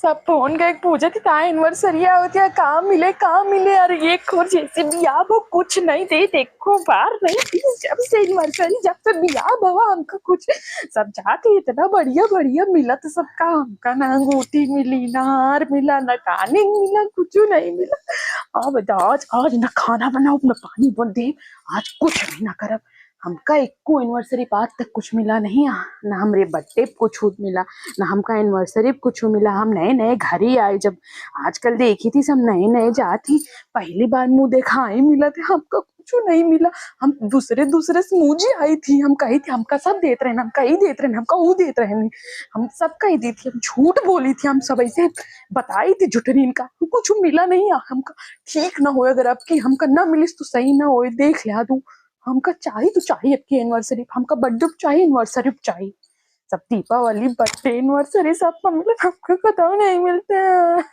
सब फोन करके पूछे थी कहाँ एनिवर्सरी होती है, कहाँ मिले अरे ये खोर जैसे बिया वो कुछ नहीं दे देखो बार नहीं जब से एनिवर्सरी जब से बिया भवा हमका कुछ सब जाके इतना बढ़िया बढ़िया मिला तो सबका हमका ना अंगूठी मिली ना हार मिला ना काने मिला कुछ नहीं मिला। अब आज आज ना खाना बनाओ ना पानी बन दे आज कुछ भी ना करब हमका एको एनिवर्सरी आज तक कुछ मिला नहीं ना हमरे बर्थडे पे कुछ मिला ना हमका एनिवर्सरी पे कुछ मिला। हम नए नए घर ही आए जब आजकल देखी थी सब नए नए जाती पहली बार मुंह देखा ही मिला थे हमका कुछ नहीं मिला। हम दूसरे दूसरे से मुँह जी आई थी हम कही थी हमका सब देते रहे हमका ही देते रहे हमका वो देते रहे हम सबका ही दी थी हम झूठ बोली थी हम सब ऐसे बताई थी झुठनी इनका कुछ मिला नहीं हमका ठीक ना हो अगर अब की हमका ना मिलिस तो सही ना हो देख लिया तू हमका चाहिए तो चाहिए आपकी एनिवर्सरी हमका बर्थडे चाहिए एनिवर्सरी चाहिए सब दीपावली बर्थडे एनिवर्सरी सब मिले हमको पता नहीं मिलते हैं।